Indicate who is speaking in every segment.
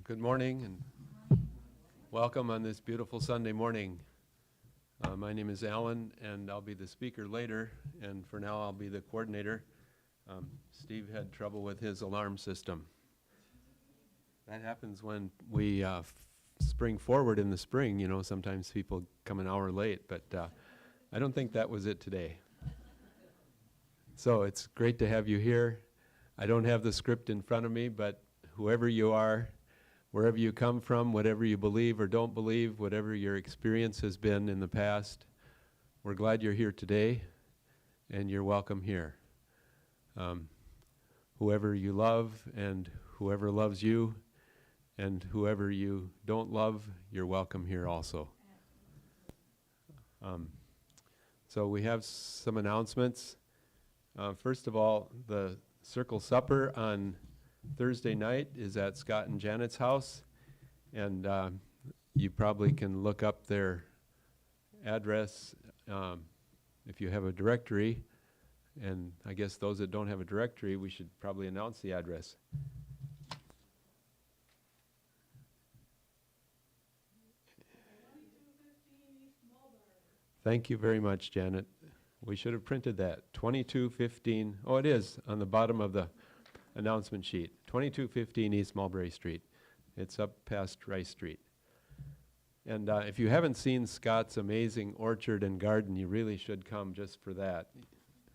Speaker 1: Good morning and welcome on this beautiful Sunday morning. My name is Allan and I'll be the speaker later, and for now I'll be the coordinator. Steve had trouble with his alarm system. That happens when we spring forward in the spring. You know, sometimes people come an hour late, but I don't think that was it today. So it's great to have you here. I don't have the script in front of me, but whoever you are, wherever you come from, whatever you believe or don't believe, whatever your experience has been in the past, we're glad you're here today, and you're welcome here. Whoever you love and whoever loves you and whoever you don't love, you're welcome here also. So we have some announcements. First of all, the Circle Supper on Thursday night is at Scott and Janet's house, and you probably can look up their address if you have a directory, and I guess those that don't have a directory, we should probably announce the address. Thank you very much, Janet. We should have printed that. 2215, oh it is on the bottom of the announcement sheet. 2215 East Mulberry Street. It's up past Rice Street. And if you haven't seen Scott's amazing orchard and garden, you really should come just for that.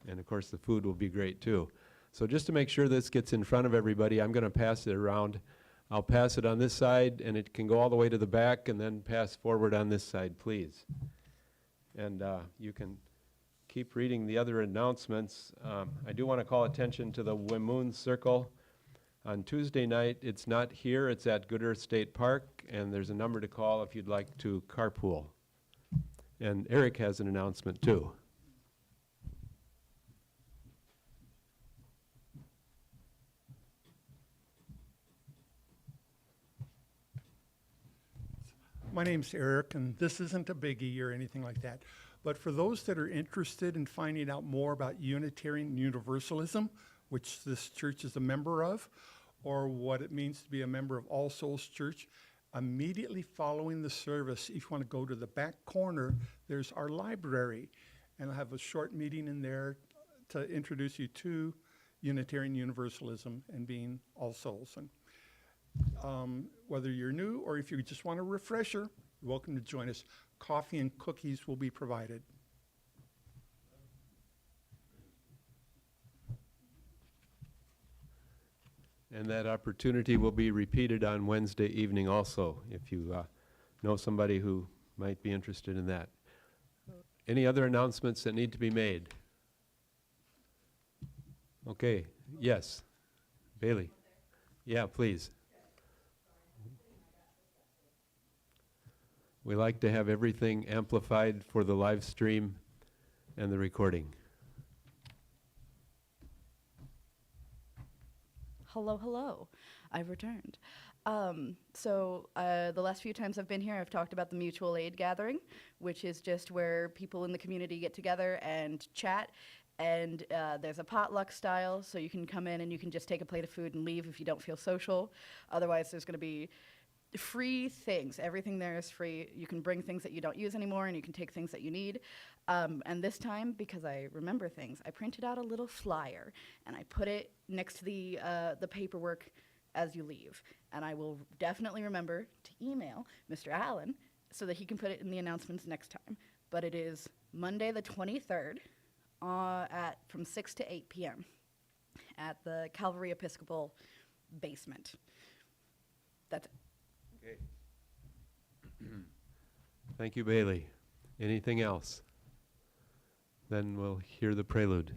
Speaker 1: And of course the food will be great too. So just to make sure this gets in front of everybody, I'm going to pass it around. I'll pass it on this side, and it can go all the way to the back and then pass forward on this side, please. And you can keep reading the other announcements. I do want to call attention to the Wimoon Circle. On Tuesday night, it's not here, it's at Good Earth State Park, and there's a number to call if you'd like to carpool. And Eric has an announcement too.
Speaker 2: My name's Eric, and this isn't a biggie or anything like that. But for those that are interested in finding out more about Unitarian Universalism, which this church is a member of, or what it means to be a member of All Souls Church, immediately following the service, if you want to go to the back corner, there's our library. And I'll have a short meeting in there to introduce you to Unitarian Universalism and being All Souls. And whether you're new or if you just want a refresher, you're welcome to join us. Coffee and cookies will be provided.
Speaker 1: And that opportunity will be repeated on Wednesday evening also, if you know somebody who might be interested in that. Any other announcements that need to be made? Okay, yes. Bailey. Yeah, please. We like to have everything amplified for the live stream and the recording.
Speaker 3: Hello, hello. I've returned. The last few times I've been here, I've talked about the mutual aid gathering, which is just where people in the community get together and chat. And there's a potluck style, so you can come in and you can just take a plate of food and leave if you don't feel social. Otherwise, there's going to be free things. Everything there is free. You can bring things that you don't use anymore, and you can take things that you need. And this time, because I remember things, I printed out a little flyer, and I put it next to the paperwork as you leave. And I will definitely remember to email Mr. Allan so that he can put it in the announcements next time. But it is Monday the 23rd from 6 to 8 p.m. at the Calvary Episcopal basement. That's it.
Speaker 1: Okay. Thank you, Bailey. Anything else? Then we'll hear the prelude.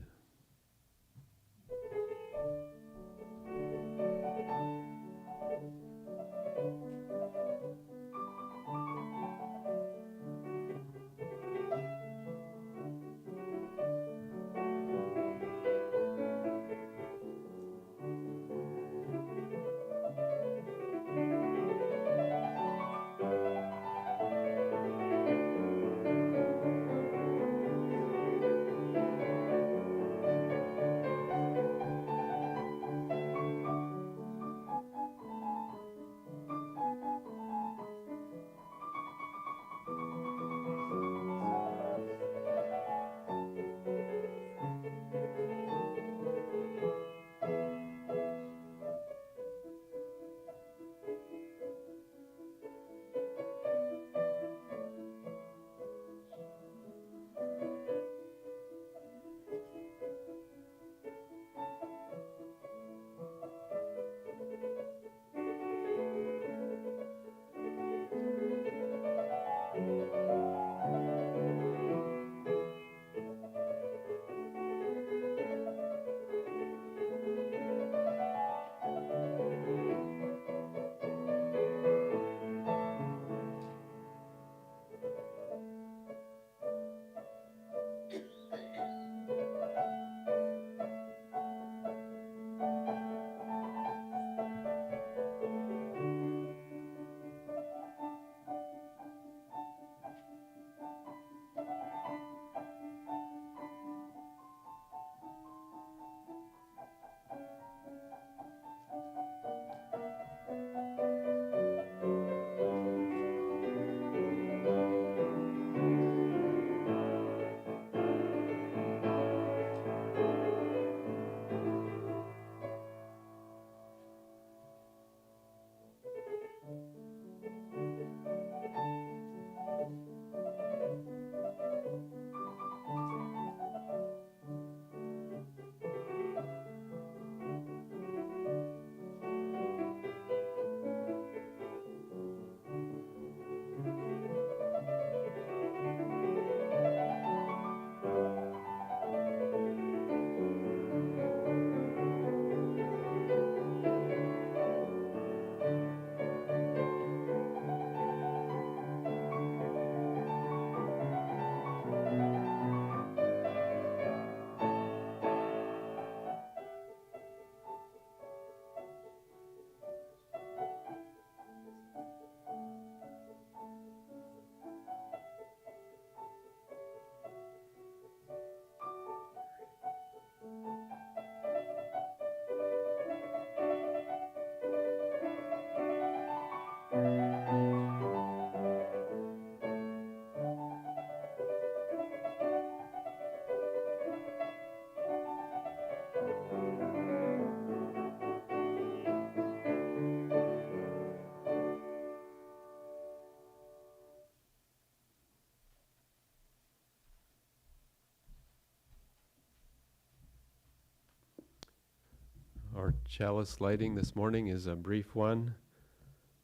Speaker 1: Our chalice lighting this morning is a brief one,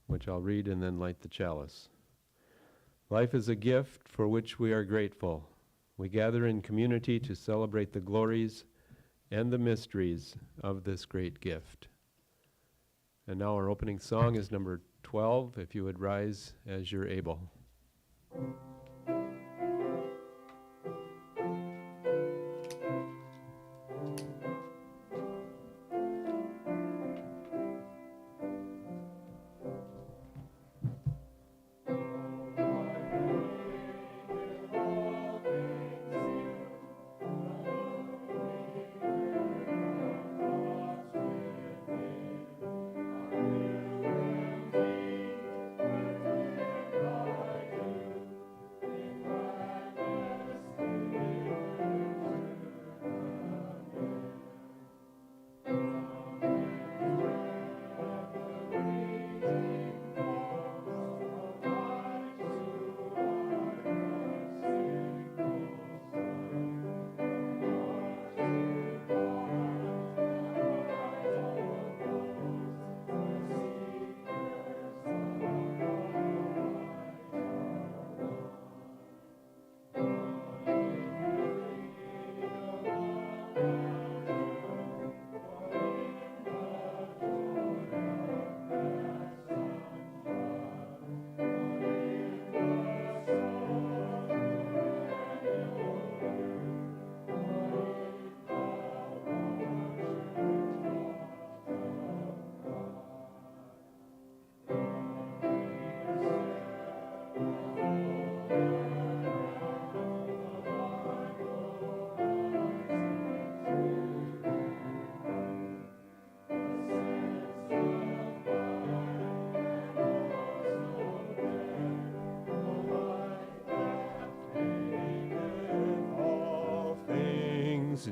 Speaker 1: which I'll read and then light the chalice. Life is a gift for which we are grateful. We gather in community to celebrate the glories and the mysteries of this great gift. And now our opening song is number 12, if you would rise as you're able.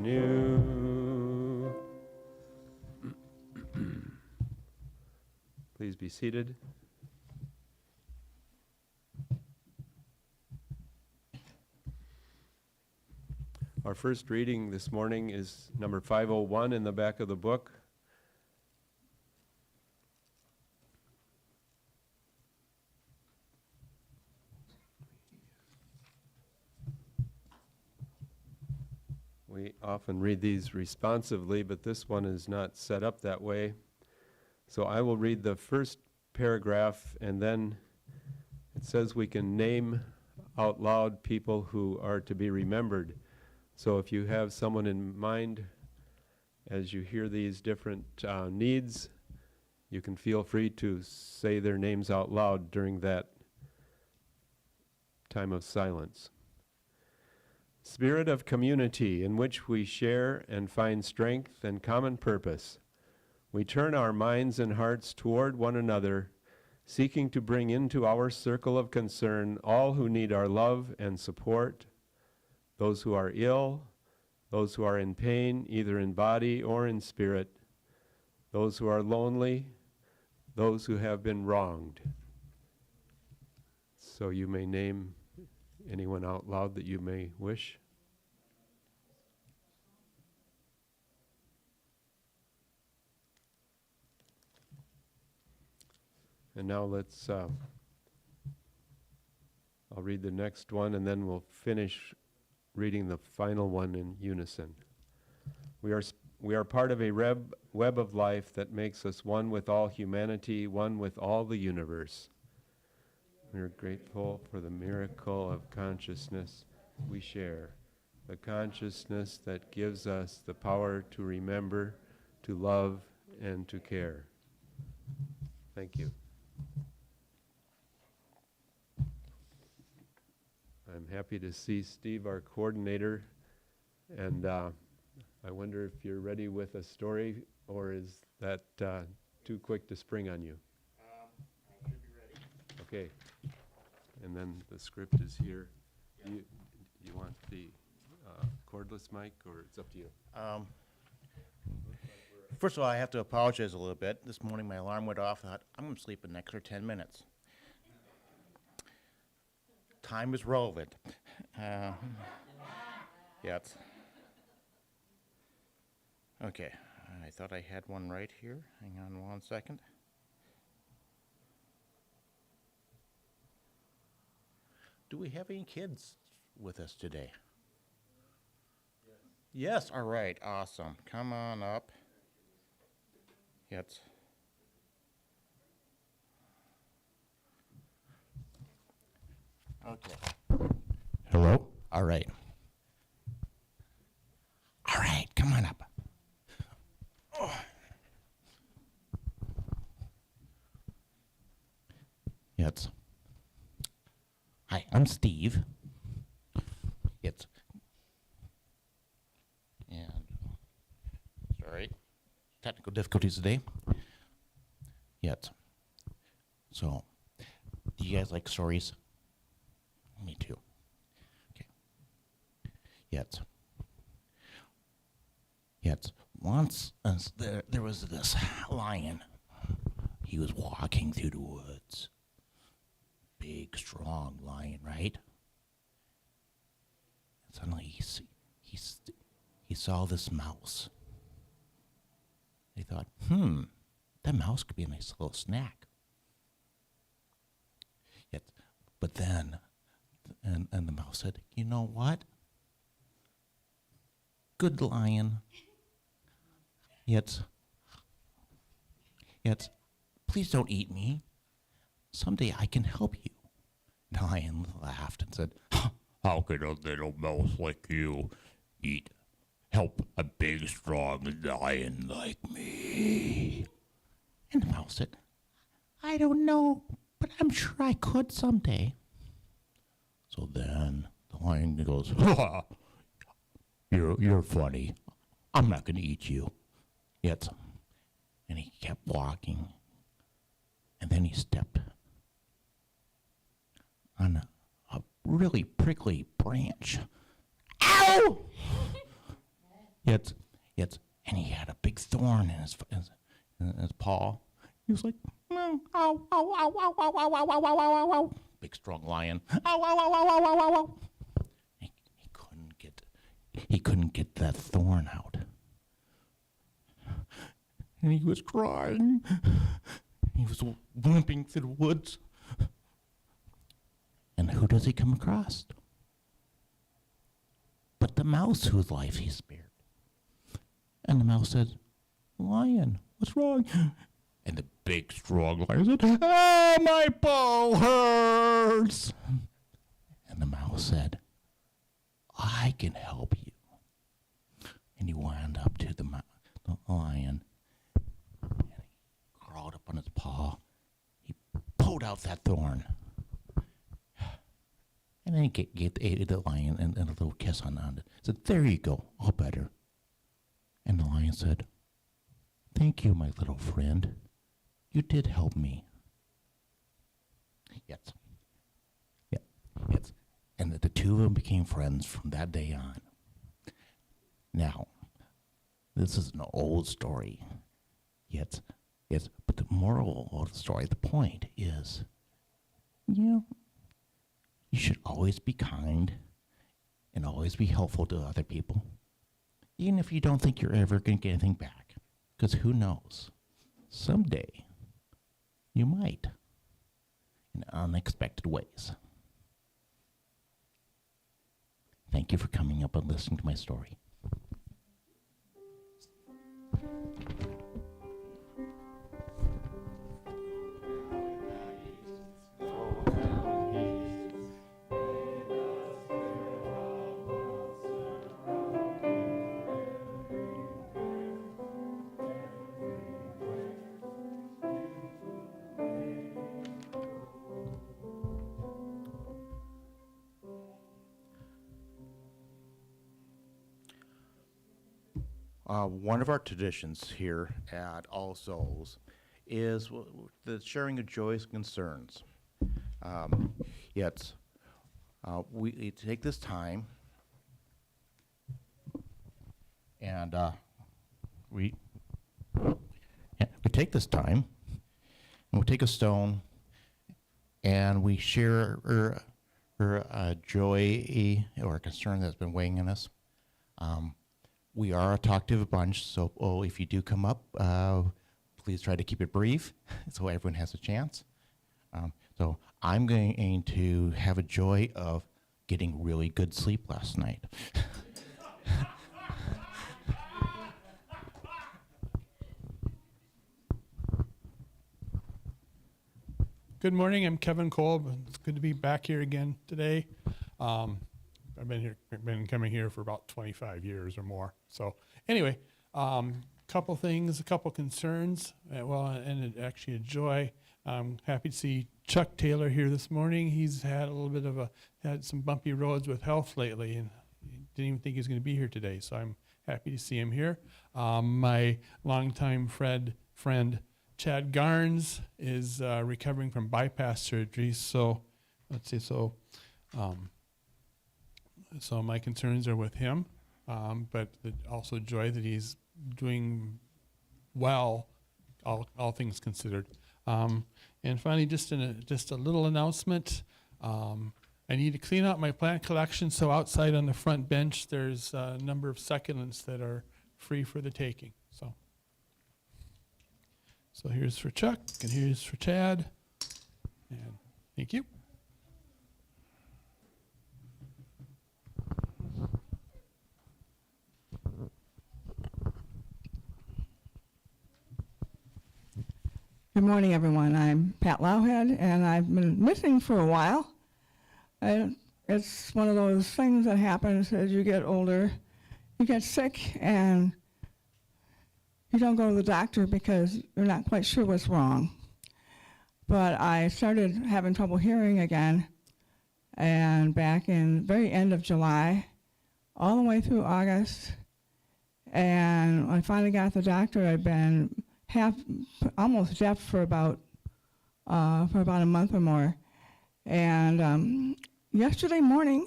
Speaker 1: New. Please be seated. Our first reading this morning is number 501 in the back of the book. We often read these responsively, but this one is not set up that way. So I will read the first paragraph, and then it says we can name out loud people who are to be remembered. So if you have someone in mind as you hear these different needs, you can feel free to say their names out loud during that time of silence. Spirit of community in which we share and find strength and common purpose, we turn our minds and hearts toward one another, seeking to bring into our circle of concern all who need our love and support, those who are ill, those who are in pain, either in body or in spirit, those who are lonely, those who have been wronged. So you may name anyone out loud that you may wish. And now let's, I'll read the next one and then we'll finish reading the final one in unison. We are part of a web of life that makes us one with all humanity, one with all the universe. We are grateful for the miracle of consciousness we share, the consciousness that gives us the power to remember, to love, and to care. Thank you. I'm happy to see Steve, our coordinator, and I wonder if you're ready with a story, or is that too quick to spring on you?
Speaker 4: I should be ready.
Speaker 1: Okay. And then the script is here.
Speaker 4: Yeah.
Speaker 1: You want the cordless mic, or it's up to you?
Speaker 4: First of all, I have to apologize a little bit. This morning my alarm went off. I thought, I'm going to sleep an extra 10 minutes. Time is relevant. Yeah. Okay. I thought I had one right here. Hang on one second. Do we have any kids with us today? Yes, all right, awesome. Come on up. Yes. Okay. Hello? All right. All right, come on up. Oh. Yes. Hi, I'm Steve. Yes. And sorry, technical difficulties today. Yes. So, do you guys like stories? Me too. Okay. Yes. Yes. Once there was this lion. He was walking through the woods. Big, strong lion, right? And suddenly he saw this mouse. He thought, that mouse could be a nice little snack. Yet, but then, and the mouse said, you know what? Good lion. Yet, please don't eat me. Someday I can help you. The lion laughed and said, how could a little mouse like you help a big, strong lion like me? And the mouse said, I don't know, but I'm sure I could someday. So then the lion goes, you're funny. I'm not going to eat you. Yet, and he kept walking, and then he stepped on a really prickly branch. Ow! Yet, and he had a big thorn in his paw. He was like, ow, ow, ow, ow, ow, ow, ow, ow, ow, ow, ow. Big strong lion. Ow, ow, ow, ow, ow, ow, ow, ow. He couldn't get that thorn out. And he was crying. He was limping through the woods. And who does he come across? But the mouse whose life he spared. And the mouse said, Lion, what's wrong? And the big, strong lion said, oh, my paw hurts. And the mouse said, I can help you. And he wound up to the lion. And he crawled up on his paw. He pulled out that thorn. And then he gave the lion and a little kiss on it. Said, there you go, all better. And the lion said, thank you, my little friend. You did help me. Yes. Yeah. Yes. And the two of them became friends from that day on. Now, this is an old story. Yes. But the moral of the story, the point is, you should always be kind and always be helpful to other people, even if you don't think you're ever going to get anything back. Because who knows? Someday, you might, in unexpected ways. Thank you for coming up and listening to my story. One of our traditions here at All Souls is the sharing of joys and concerns. We take this time and we take this time and we take a stone and we share our joy or a concern that's been weighing on us. we are a talkative bunch, so if you do come up, please try to keep it brief so everyone has a chance. So I'm going to have a joy of getting really good sleep last night.
Speaker 5: Good morning, I'm Kevin Kolb. It's good to be back here again today. I've been coming here for about 25 years or more. So anyway, couple things, a couple concerns, and actually a joy. I'm happy to see Chuck Taylor here this morning. He's had a little bit of had some bumpy roads with health lately, and didn't even think he was going to be here today. So I'm happy to see him here. My longtime friend Chad Garnes is recovering from bypass surgery. So let's see. So my concerns are with him, but also joy that he's doing well, all things considered. And finally, just a little announcement. I need to clean out my plant collection, so outside on the front bench, there's a number of succulents that are free for the taking. So here's for Chuck, and here's for Chad. And thank you.
Speaker 6: Good morning, everyone. I'm Pat Lowhead, and I've been missing for a while. It's one of those things that happens as you get older. You get sick, and you don't go to the doctor because you're not quite sure what's wrong. But I started having trouble hearing again, and back in the very end of July, all the way through August, and when I finally got to the doctor, I'd been almost deaf for about a month or more. And yesterday morning,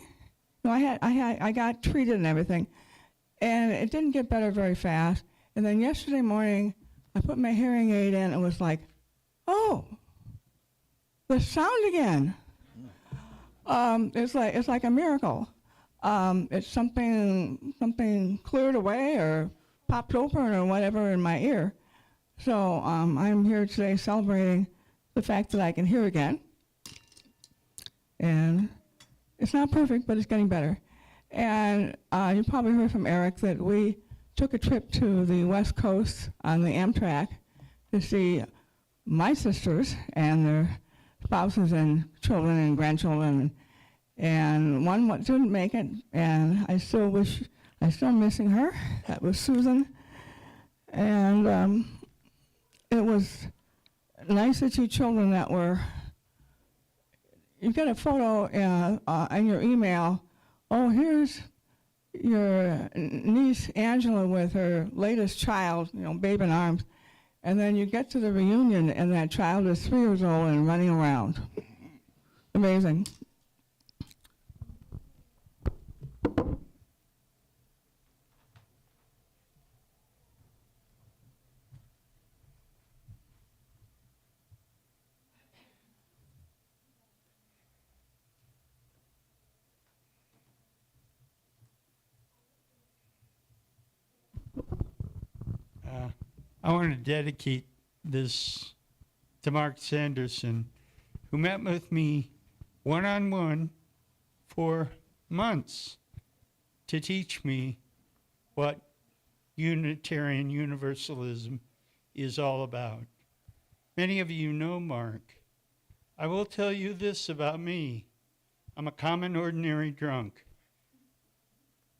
Speaker 6: I got treated and everything, and it didn't get better very fast. And then yesterday morning, I put my hearing aid in, and it was like, oh, the sound again. It's like a miracle. It's something cleared away or popped open or whatever in my ear. So I'm here today celebrating the fact that I can hear again. And it's not perfect, but it's getting better. And you probably heard from Eric that we took a trip to the West Coast on the Amtrak to see my sisters and their spouses and children and grandchildren. And one didn't make it, and I'm still missing her. That was Susan. And it was nice to see children that were, you get a photo in your email, oh, here's your niece Angela with her latest child, babe in arms, and then you get to the reunion and that child is 3 years old and running around. Amazing.
Speaker 7: I want to dedicate this to Mark Sanderson, who met with me one-on-one for months to teach me what Unitarian Universalism is all about. Many of you know Mark. I will tell you this about me. I'm a common, ordinary drunk.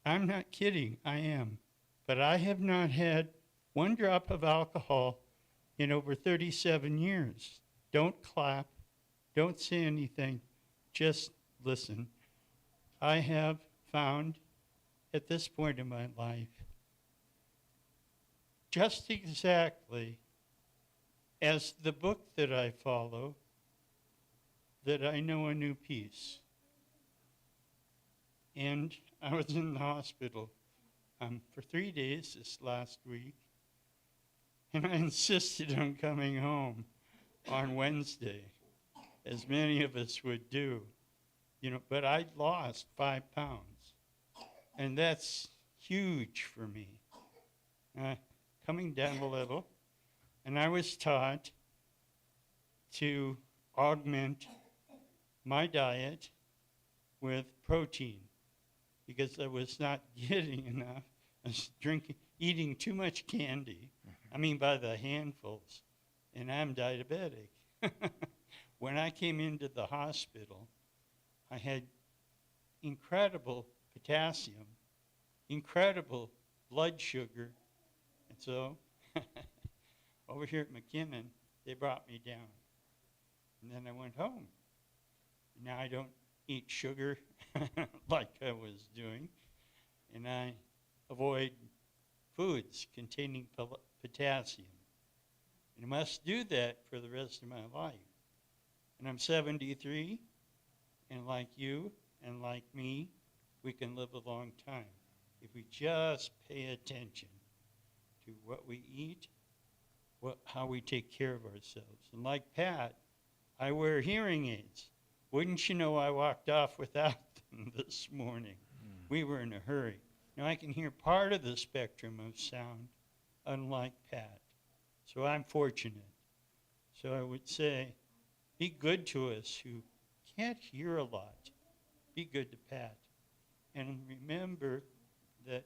Speaker 7: I'm not kidding, I am. But I have not had one drop of alcohol in over 37 years. Don't clap, don't say anything, just listen. I have found at this point in my life just exactly as the book that I follow, that I know a new peace. And I was in the hospital for 3 days this last week, and I insisted on coming home on Wednesday, as many of us would do, but I lost 5 pounds, and that's huge for me. coming down a little, and I was taught to augment my diet with protein because I was not getting enough. I was eating too much candy. I mean, by the handfuls, and I'm diabetic. When I came into the hospital, I had incredible potassium, incredible blood sugar, and so over here at McKinnon, they brought me down. And then I went home. Now I don't eat sugar like I was doing, and I avoid foods containing potassium. And I must do that for the rest of my life. And I'm 73, and like you and like me, we can live a long time if we just pay attention to what we eat, how we take care of ourselves. And like Pat, I wear hearing aids. Wouldn't you know I walked off without them this morning? We were in a hurry. Now I can hear part of the spectrum of sound, unlike Pat. So I'm fortunate. So I would say, be good to us who can't hear a lot. Be good to Pat. And remember that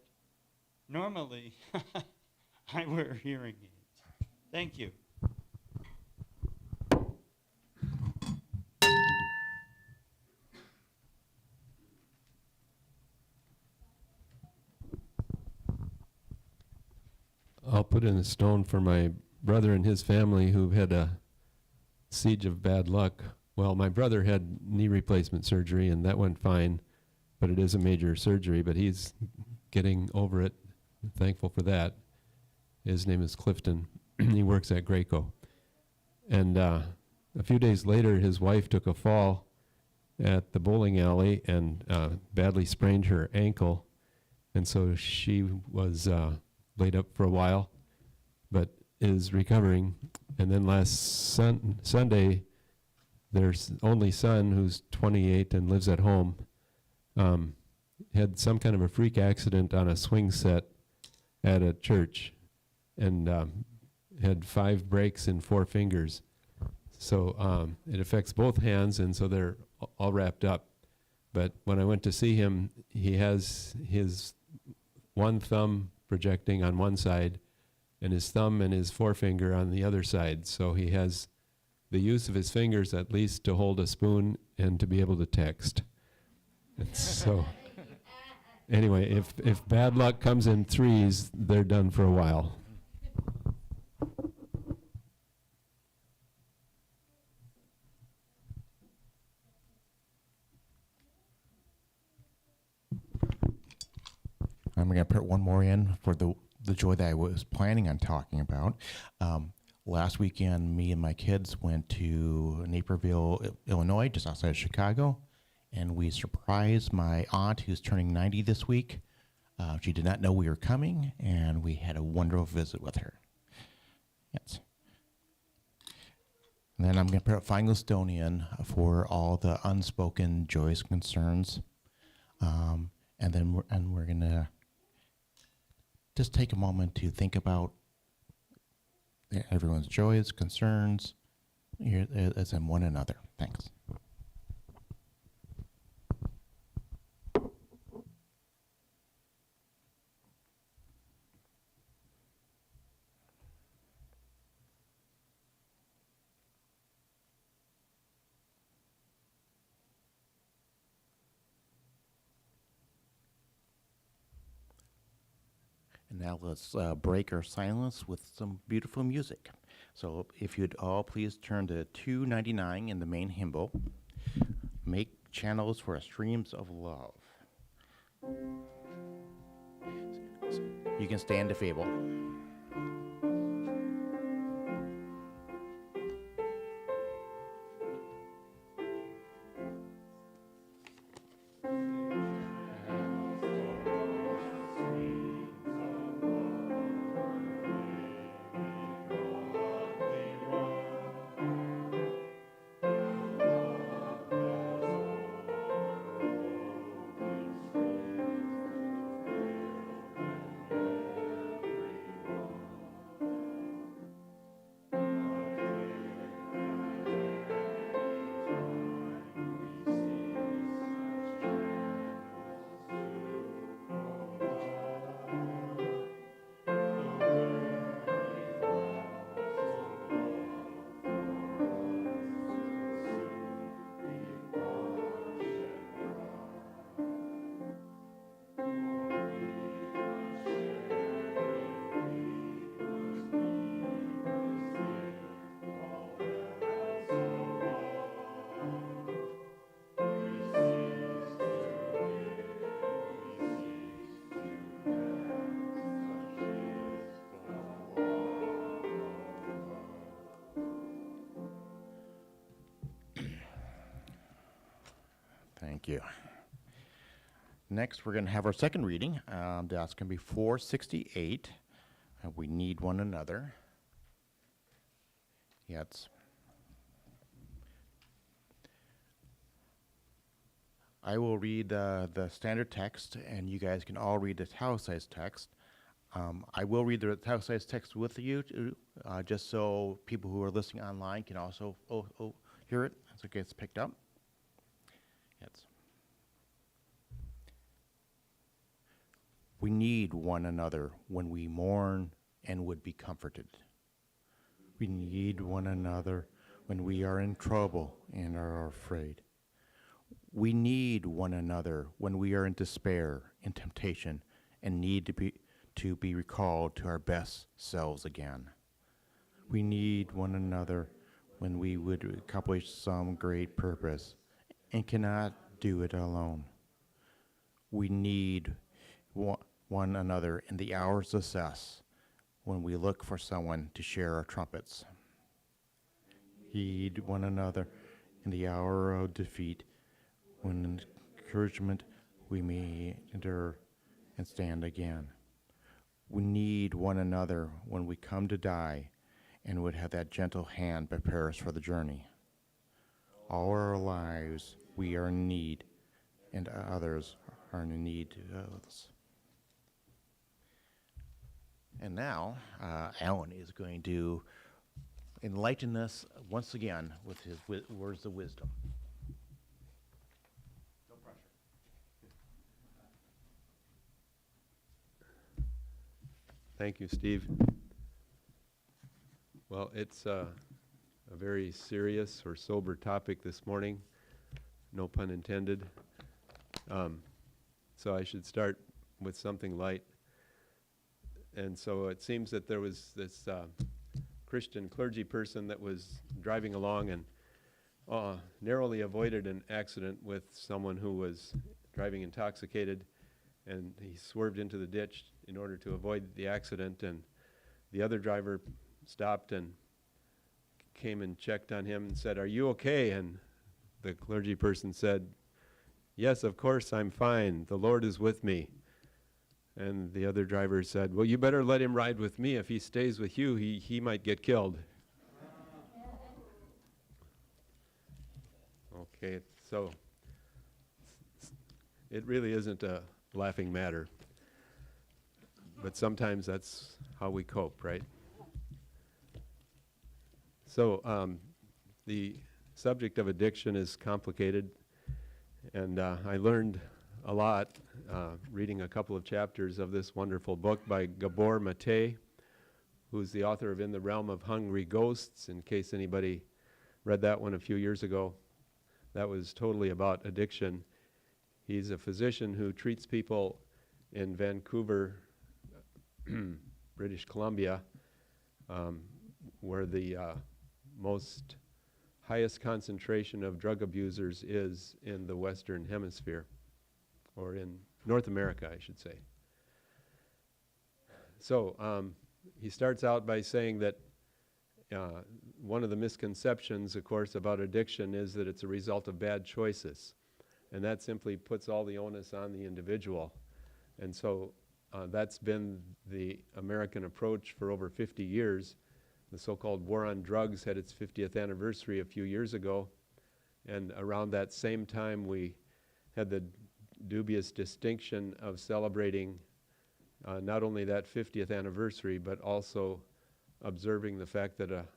Speaker 7: normally I wear hearing aids. Thank you.
Speaker 1: I'll put in a stone for my brother and his family who had a siege of bad luck. Well, my brother had knee replacement surgery, and that went fine, but it is a major surgery, but he's getting over it. Thankful for that. His name is Clifton. He works at Graco. And a few days later, his wife took a fall at the bowling alley and badly sprained her ankle, and so she was laid up for a while, but is recovering. And then last Sunday, their only son, who's 28 and lives at home, had some kind of a freak accident on a swing set at a church and had 5 breaks in 4 fingers. So it affects both hands, and so they're all wrapped up. But when I went to see him, he has his one thumb projecting on one side and his thumb and his forefinger on the other side. So he has the use of his fingers at least to hold a spoon and to be able to text. And so anyway, if bad luck comes in threes, they're done for a while.
Speaker 4: I'm going to put one more in for the joy that I was planning on talking about. Last weekend, me and my kids went to Naperville, Illinois, just outside of Chicago, and we surprised my aunt, who's turning 90 this week. She did not know we were coming, and we had a wonderful visit with her. Yes. And then I'm going to put a final stone in for all the unspoken joys and concerns. And then we're going to just take a moment to think about everyone's joys, concerns, as in one another. Thanks. And now let's break our silence with some beautiful music. So if you'd all please turn to 299 in the main hymn book. Make channels for streams of love. You can stand if able. Thank you. Next, we're going to have our second reading. That's going to be 468. We need one another. Yes. I will read the standard text, and you guys can all read the italicized text. I will read the italicized text with you, just so people who are listening online can also hear it as it gets picked up. Yes. We need one another when we mourn and would be comforted. We need one another when we are in trouble and are afraid. We need one another when we are in despair, in temptation, and need to be recalled to our best selves again. We need one another when we would accomplish some great purpose and cannot do it alone. We need one another in the hours of cess when we look for someone to share our trumpets. Heed one another in the hour of defeat, when encouragement we may endure and stand again. We need one another when we come to die and would have that gentle hand prepare us for the journey. All our lives we are in need, and others are in need of us. And now, Allan is going to enlighten us once again with his words of wisdom. No pressure.
Speaker 1: Thank you, Steve. Well, it's a very serious or sober topic this morning, no pun intended. So I should start with something light. And so it seems that there was this Christian clergy person that was driving along and narrowly avoided an accident with someone who was driving intoxicated, and he swerved into the ditch in order to avoid the accident, and the other driver stopped and came and checked on him and said, "Are you okay?" And the clergy person said, "Yes, of course, I'm fine. The Lord is with me." And the other driver said, "Well, you better let him ride with me. If he stays with you, he might get killed." Okay, so it really isn't a laughing matter. But sometimes that's how we cope, right? So the subject of addiction is complicated, and I learned a lot reading a couple of chapters of this wonderful book by Gabor Mate, who's the author of In the Realm of Hungry Ghosts, in case anybody read that one a few years ago. That was totally about addiction. He's a physician who treats people in Vancouver, British Columbia, where the most highest concentration of drug abusers is in the Western Hemisphere, or in North America, I should say. So he starts out by saying that one of the misconceptions, of course, about addiction is that it's a result of bad choices. And that simply puts all the onus on the individual. And so that's been the American approach for over 50 years. The so-called war on drugs had its 50th anniversary a few years ago. And around that same time, we had the dubious distinction of celebrating not only that 50th anniversary, but also observing the fact that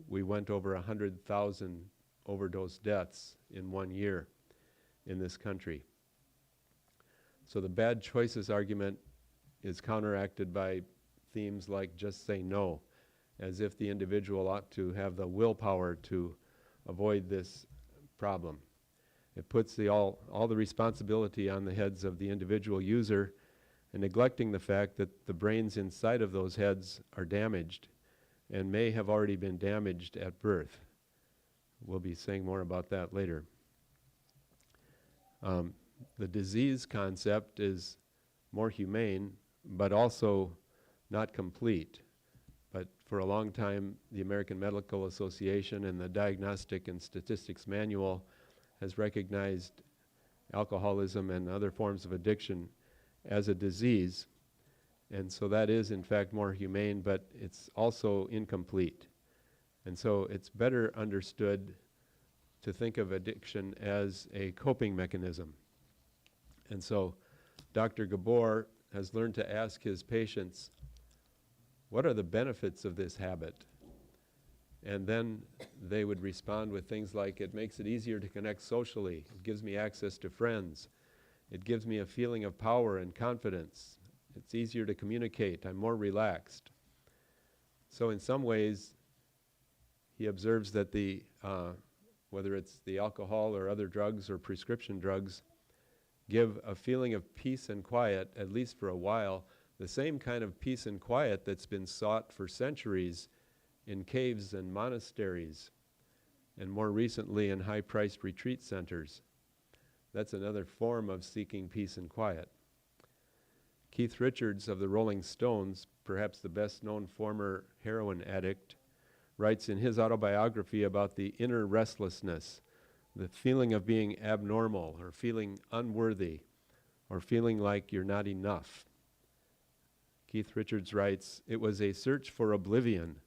Speaker 1: we went over 100,000 overdose deaths in 1 year in this country. So the bad choices argument is counteracted by themes like just say no, as if the individual ought to have the willpower to avoid this problem. It puts all the responsibility on the heads of the individual user, and neglecting the fact that the brains inside of those heads are damaged and may have already been damaged at birth. We'll be saying more about that later. The disease concept is more humane, but also not complete. But for a long time, the American Medical Association and the Diagnostic and Statistics Manual has recognized alcoholism and other forms of addiction as a disease. And so that is, in fact, more humane, but it's also incomplete. And so it's better understood to think of addiction as a coping mechanism. And so Dr. Gabor has learned to ask his patients, what are the benefits of this habit? And then they would respond with things like, it makes it easier to connect socially. It gives me access to friends. It gives me a feeling of power and confidence. It's easier to communicate. I'm more relaxed. So in some ways, he observes that whether it's the alcohol or other drugs or prescription drugs, give a feeling of peace and quiet, at least for a while, the same kind of peace and quiet that's been sought for centuries in caves and monasteries, and more recently in high-priced retreat centers. That's another form of seeking peace and quiet. Keith Richards of the Rolling Stones, perhaps the best-known former heroin addict, writes in his autobiography about the inner restlessness, the feeling of being abnormal or feeling unworthy or feeling like you're not enough. Keith Richards writes, "It was a search for oblivion,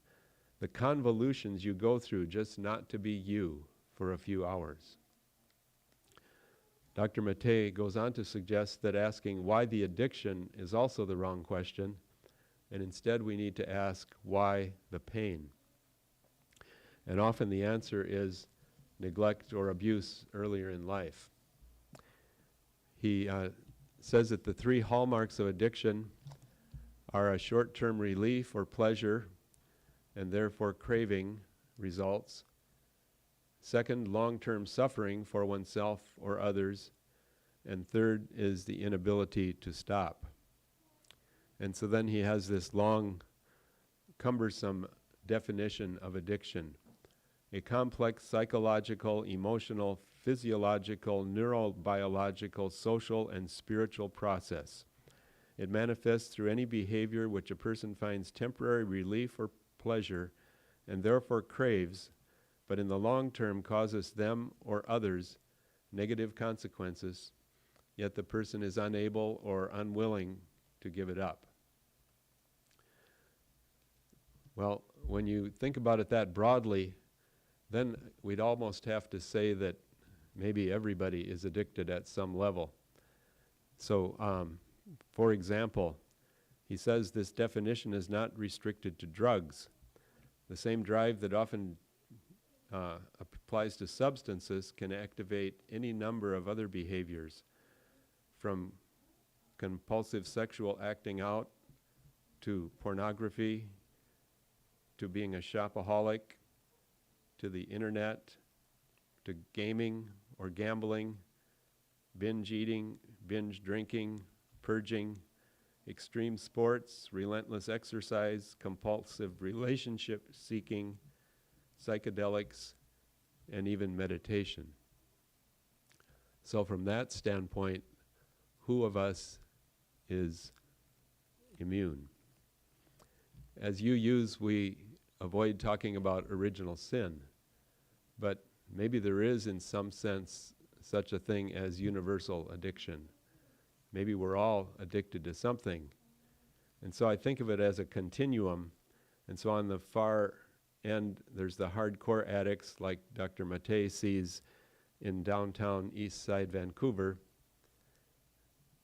Speaker 1: the convolutions you go through just not to be you for a few hours." Dr. Mattei goes on to suggest that asking why the addiction is also the wrong question, and instead we need to ask why the pain. And often the answer is neglect or abuse earlier in life. He says that the three hallmarks of addiction are a short-term relief or pleasure, and therefore craving results. Second, long-term suffering for oneself or others. And third is the inability to stop. And so then he has this long, cumbersome definition of addiction: a complex psychological, emotional, physiological, neurobiological, social, and spiritual process. It manifests through any behavior which a person finds temporary relief or pleasure and therefore craves, but in the long term causes them or others negative consequences, yet the person is unable or unwilling to give it up. Well, when you think about it that broadly, then we'd almost have to say that maybe everybody is addicted at some level. So, for example, he says this definition is not restricted to drugs. The same drive that often applies to substances can activate any number of other behaviors, from compulsive sexual acting out to pornography, to being a shopaholic, to the internet, to gaming or gambling, binge eating, binge drinking, purging, extreme sports, relentless exercise, compulsive relationship seeking, psychedelics, and even meditation. So from that standpoint, who of us is immune? As you use, we avoid talking about original sin, but maybe there is in some sense such a thing as universal addiction. Maybe we're all addicted to something. And so I think of it as a continuum. And so on the far end, there's the hardcore addicts like Dr. Mattei sees in downtown East Side Vancouver.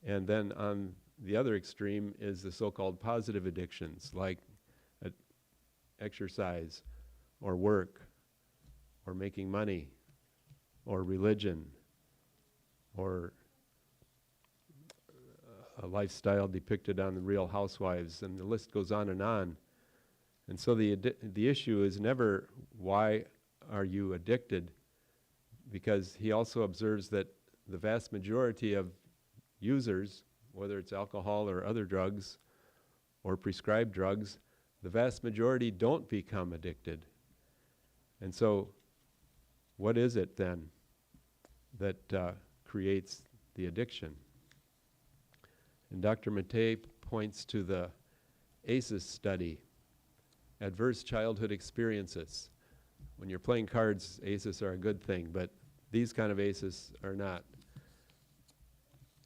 Speaker 1: And then on the other extreme is the so-called positive addictions like exercise or work or making money or religion or a lifestyle depicted on the Real Housewives, and the list goes on. And so the issue is never why are you addicted, because he also observes that the vast majority of users, whether it's alcohol or other drugs or prescribed drugs, the vast majority don't become addicted. And so what is it then that creates the addiction? And Dr. Mattei points to the ACEs study, adverse childhood experiences. When you're playing cards, ACEs are a good thing, but these kind of ACEs are not.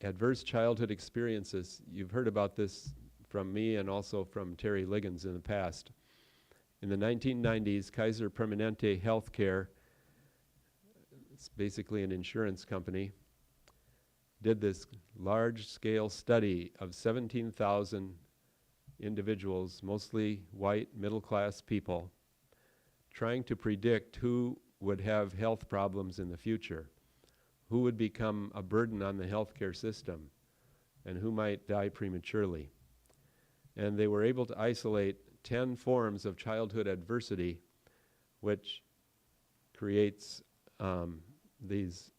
Speaker 1: adverse childhood experiences, you've heard about this from me and also from Terry Liggins in the past. In the 1990s, Kaiser Permanente Healthcare, it's basically an insurance company, did this large-scale study of 17,000 individuals, mostly white, middle-class people, trying to predict who would have health problems in the future, who would become a burden on the healthcare system, and who might die prematurely. And they were able to isolate 10 forms of childhood adversity, which creates these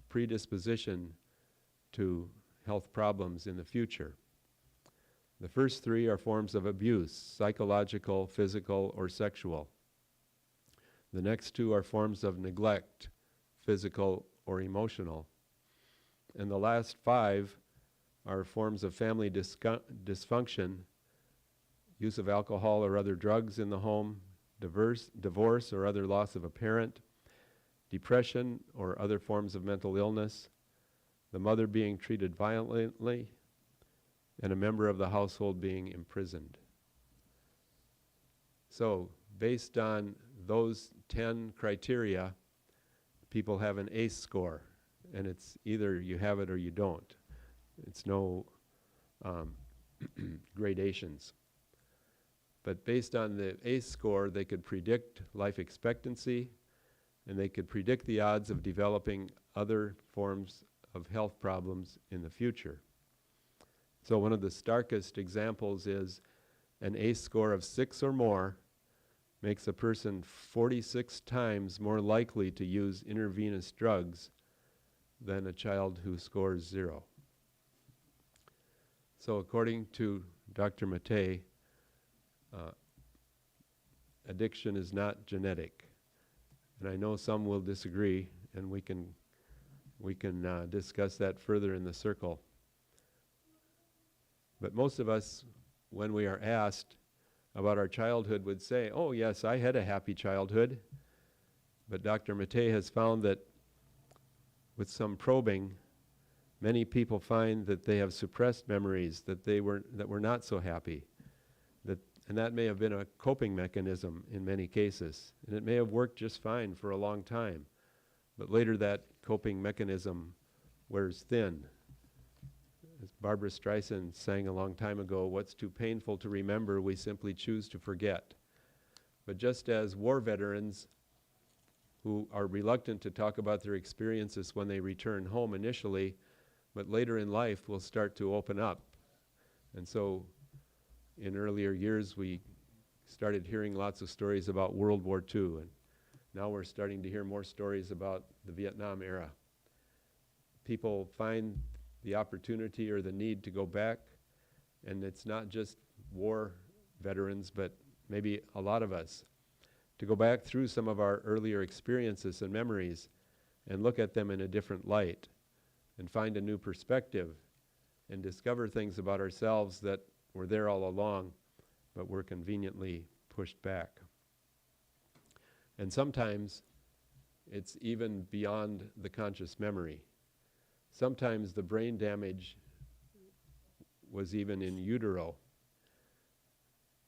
Speaker 1: predisposition to health problems in the future. The first 3 are forms of abuse, psychological, physical, or sexual. The next 2 are forms of neglect, physical or emotional. And the last 5 are forms of family dysfunction, use of alcohol or other drugs in the home, divorce or other loss of a parent, depression or other forms of mental illness, the mother being treated violently, and a member of the household being imprisoned. So, based on those 10 criteria, people have an ACE score, and it's either you have it or you don't. It's no gradations. But based on the ACE score, they could predict life expectancy, and they could predict the odds of developing other forms of health problems in the future. So one of the starkest examples is an ACE score of 6 or more makes a person 46 times more likely to use intravenous drugs than a child who scores 0. So according to Dr. Mattei, addiction is not genetic. And I know some will disagree, and we can discuss that further in the circle. But most of us, when we are asked about our childhood, would say, oh yes, I had a happy childhood. But Dr. Mattei has found that with some probing, many people find that they have suppressed memories, that were not so happy. And that may have been a coping mechanism in many cases. And it may have worked just fine for a long time. But later that coping mechanism wears thin. As Barbara Streisand sang a long time ago, what's too painful to remember, we simply choose to forget. But just as war veterans who are reluctant to talk about their experiences when they return home initially, but later in life will start to open up. And so in earlier years we started hearing lots of stories about World War II, and now we're starting to hear more stories about the Vietnam era. People find the opportunity or the need to go back, and it's not just war veterans, but maybe a lot of us, to go back through some of our earlier experiences and memories and look at them in a different light and find a new perspective and discover things about ourselves that were there all along but were conveniently pushed back. And sometimes it's even beyond the conscious memory. Sometimes the brain damage was even in utero.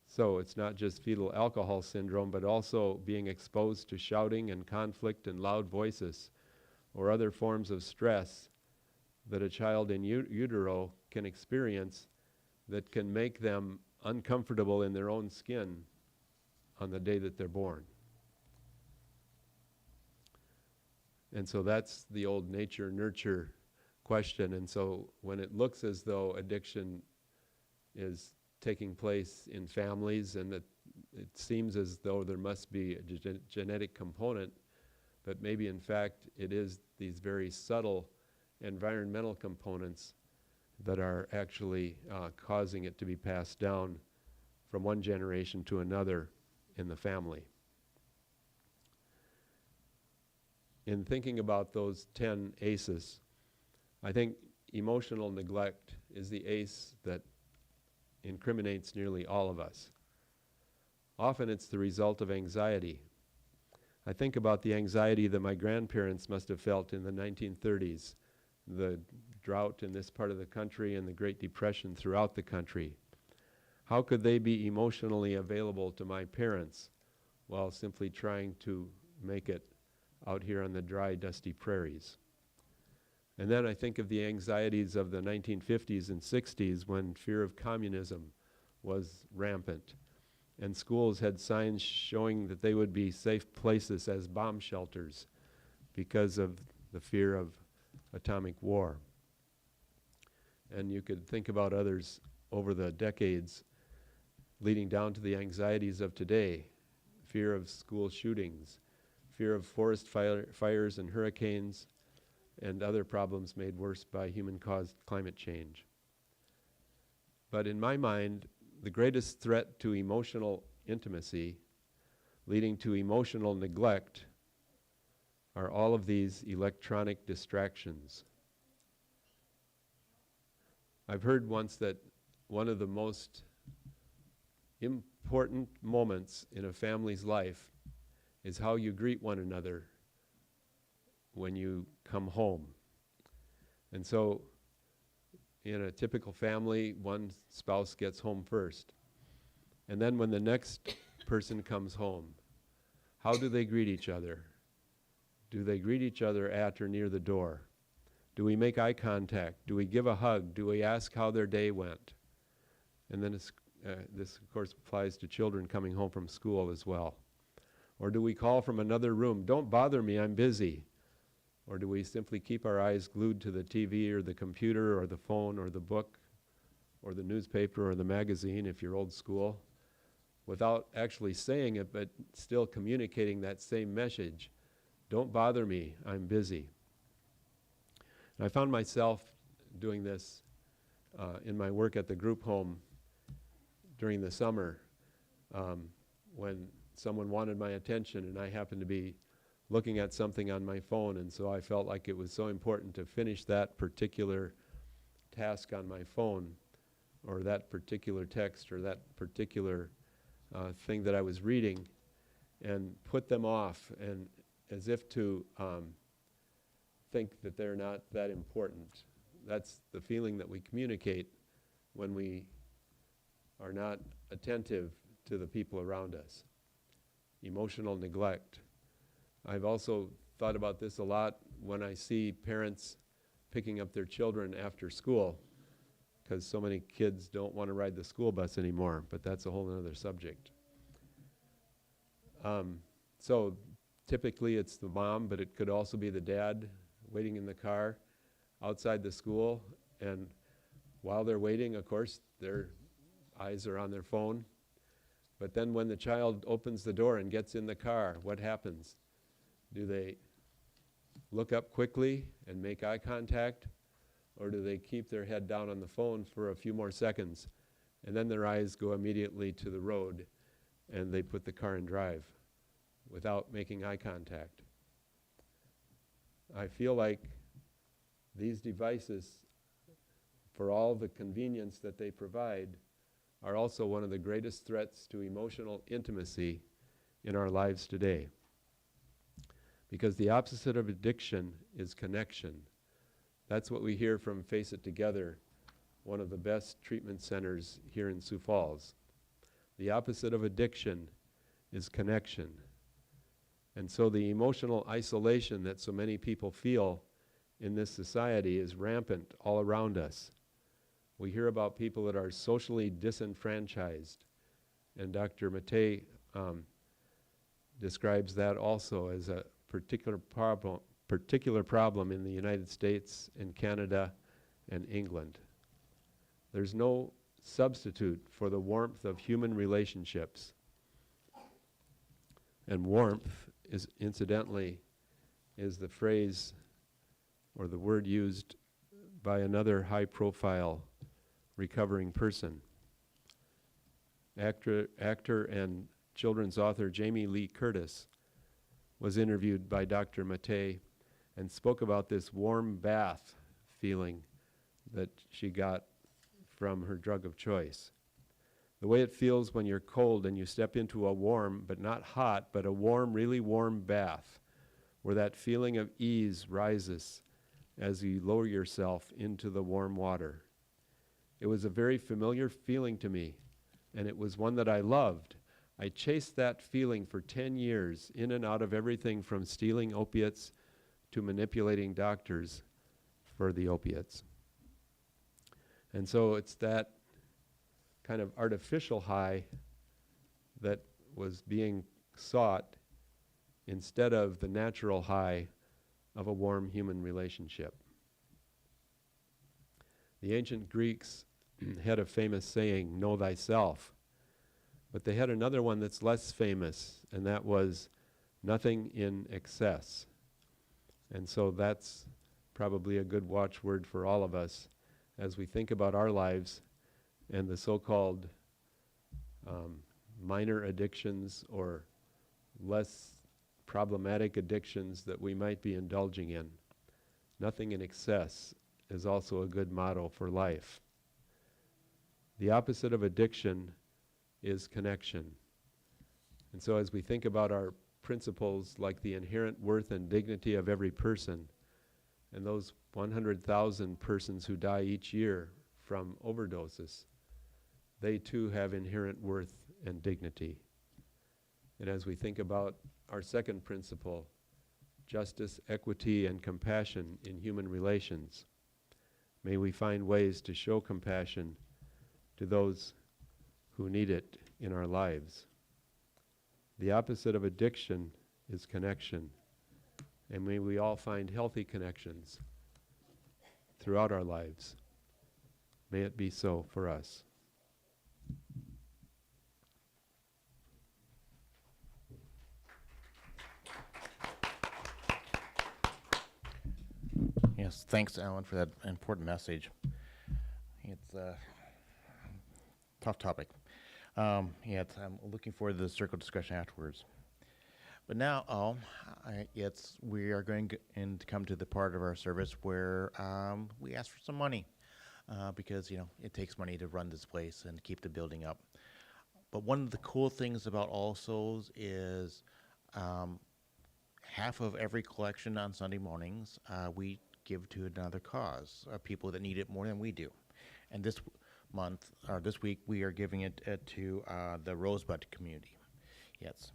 Speaker 1: So it's not just fetal alcohol syndrome, but also being exposed to shouting and conflict and loud voices or other forms of stress that a child in utero can experience that can make them uncomfortable in their own skin on the day that they're born. And so that's the old nature-nurture question. And so when it looks as though addiction is taking place in families and that it seems as though there must be a genetic component, but maybe in fact it is these very subtle environmental components that are actually causing it to be passed down from one generation to another in the family. In thinking about those 10 ACEs, I think emotional neglect is the ACE that incriminates nearly all of us. Often it's the result of anxiety. I think about the anxiety that my grandparents must have felt in the 1930s the drought in this part of the country and the Great Depression throughout the country. How could they be emotionally available to my parents while simply trying to make it out here on the dry, dusty prairies? And then I think of the anxieties of the 1950s and 60s when fear of communism was rampant, and schools had signs showing that they would be safe places as bomb shelters because of the fear of atomic war. And you could think about others over the decades leading down to the anxieties of today: fear of school shootings, fear of forest fires and hurricanes, and other problems made worse by human-caused climate change. But in my mind, the greatest threat to emotional intimacy, leading to emotional neglect, are all of these electronic distractions. I've heard once that one of the most important moments in a family's life is how you greet one another when you come home. And so in a typical family, one spouse gets home first. And then when the next person comes home, how do they greet each other? Do they greet each other at or near the door? Do we make eye contact? Do we give a hug? Do we ask how their day went? And then this, of course, applies to children coming home from school as well. Or do we call from another room, "Don't bother me, I'm busy"? Or do we simply keep our eyes glued to the TV or the computer or the phone or the book or the newspaper or the magazine, if you're old school, without actually saying it, but still communicating that same message? Don't bother me, I'm busy. And I found myself doing this in my work at the group home during the summer when someone wanted my attention and I happened to be looking at something on my phone, and so I felt like it was so important to finish that particular task on my phone, or that particular text, or that particular thing that I was reading, and put them off, and as if to think that they're not that important. That's the feeling that we communicate when we are not attentive to the people around us. Emotional neglect. I've also thought about this a lot when I see parents picking up their children after school, because so many kids don't want to ride the school bus anymore, but that's a whole other subject. So typically it's the mom, but it could also be the dad waiting in the car outside the school, and while they're waiting, of course, their eyes are on their phone. But then when the child opens the door and gets in the car, what happens? Do they look up quickly and make eye contact, or do they keep their head down on the phone for a few more seconds, and then their eyes go immediately to the road and they put the car in drive without making eye contact? I feel like these devices, for all the convenience that they provide, are also one of the greatest threats to emotional intimacy in our lives today. Because the opposite of addiction is connection. That's what we hear from Face It Together, one of the best treatment centers here in Sioux Falls. The opposite of addiction is connection. And so the emotional isolation that so many people feel in this society is rampant all around us. We hear about people that are socially disenfranchised, and Dr. Mattei describes that also as a particular problem in the United States and Canada and England. There's no substitute for the warmth of human relationships. And warmth is, incidentally, is the phrase or the word used by another high-profile recovering person. Actor and children's author Jamie Lee Curtis was interviewed by Dr. Mattei and spoke about this warm bath feeling that she got from her drug of choice. The way it feels when you're cold and you step into a warm, but not hot, but a warm, really warm bath, where that feeling of ease rises as you lower yourself into the warm water. It was a very familiar feeling to me, and it was one that I loved. I chased that feeling for 10 years, in and out of everything from stealing opiates to manipulating doctors for the opiates. And so it's that kind of artificial high that was being sought instead of the natural high of a warm human relationship. The ancient Greeks had a famous saying, "Know thyself." But they had another one that's less famous, and that was, "Nothing in excess." And so that's probably a good watchword for all of us as we think about our lives and the so-called minor addictions or less problematic addictions that we might be indulging in. Nothing in excess is also a good motto for life. The opposite of addiction is connection. And so as we think about our principles like the inherent worth and dignity of every person, and those 100,000 persons who die each year from overdoses, they too have inherent worth and dignity. And as we think about our second principle, justice, equity, and compassion in human relations, may we find ways to show compassion to those who need it in our lives. The opposite of addiction is connection, and may we all find healthy connections throughout our lives. May it be so for us.
Speaker 4: Yes, thanks, Allan, for that important message. It's a tough topic. I'm looking forward to the circle discussion afterwards. But now, we are going to come to the part of our service where we ask for some money because it takes money to run this place and keep the building up. But one of the cool things about All Souls is half of every collection on Sunday mornings we give to another cause, people that need it more than we do. And this week, we are giving it to the Rosebud community. Yes.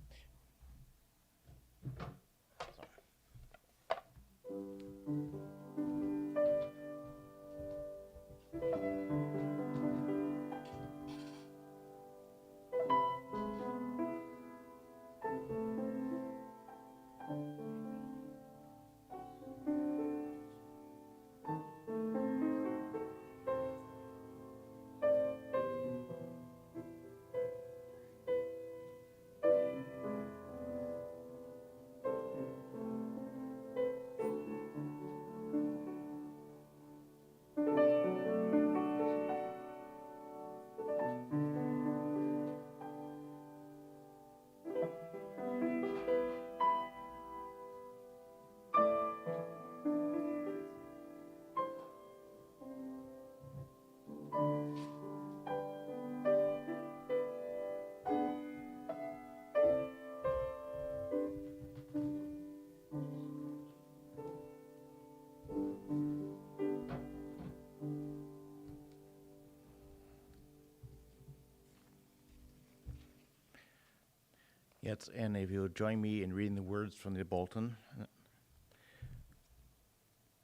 Speaker 4: Yes, and if you'll join me in reading the words from the bulletin.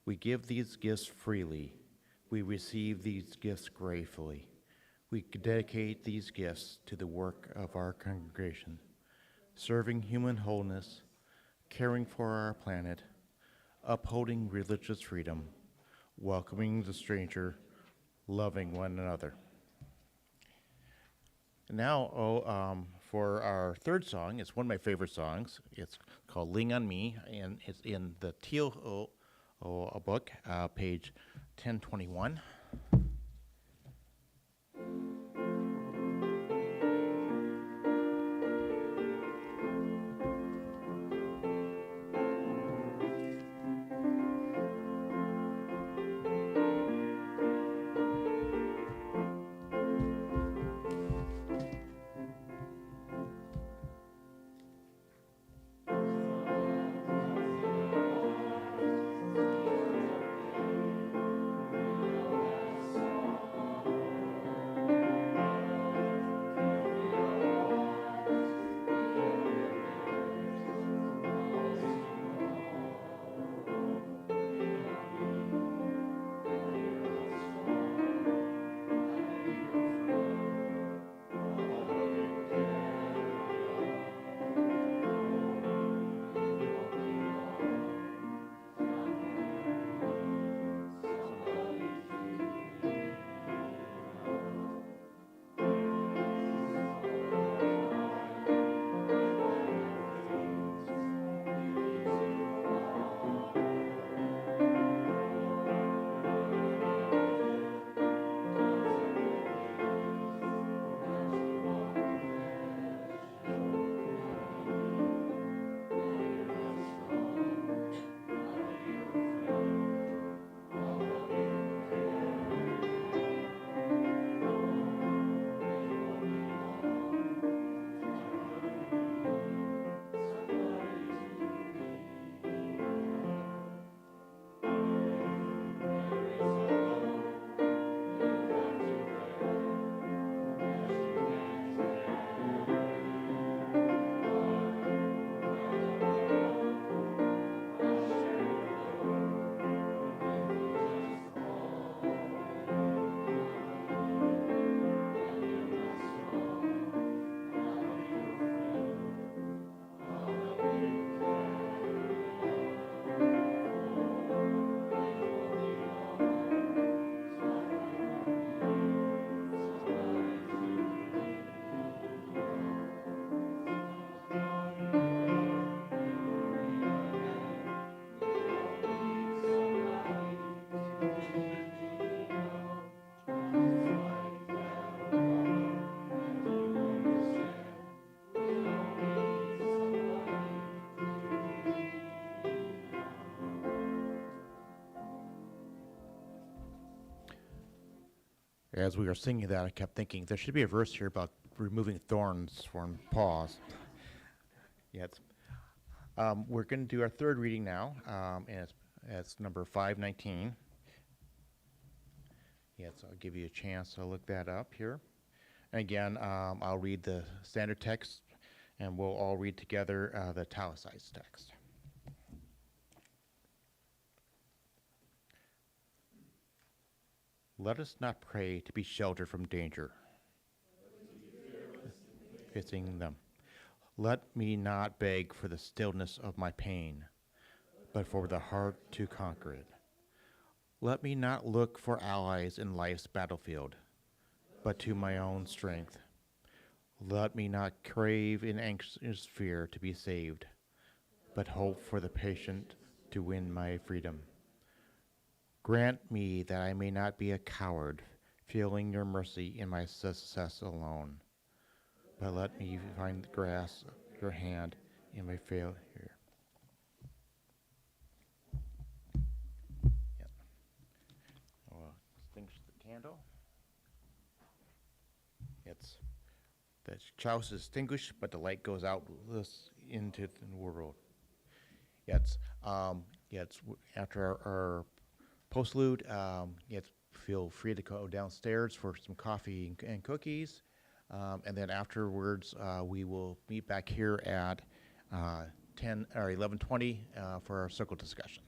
Speaker 4: We give these gifts freely. We receive these gifts gratefully. We dedicate these gifts to the work of our congregation, serving human wholeness, caring for our planet, upholding religious freedom, welcoming the stranger, loving one another. Now, for our third song, it's one of my favorite songs. It's called Lean on Me, and it's in the Teal book, page 1021. As we were singing that, I kept thinking there should be a verse here about removing thorns from paws. Yes. We're going to do our third reading now, and it's number 519. Yes, I'll give you a chance to look that up here. And again, I'll read the standard text, and we'll all read together the italicized text. Let us not pray to be sheltered from danger, facing them. Let me not beg for the stillness of my pain, but for the heart to conquer it. Let me not look for allies in life's battlefield, but to my own strength. Let me not crave in anxious fear to be saved, but hope for the patient to win my freedom. Grant me that I may not be a coward, feeling your mercy in my success alone, but let me find the grasp of your hand in my failure. Yep. I'll extinguish the candle. The chalice is extinguished, but the light goes out into the world. After our postlude, feel free to go downstairs for some coffee and cookies. And then afterwards, we will meet back here at 10 or 11:20 for our circle discussion.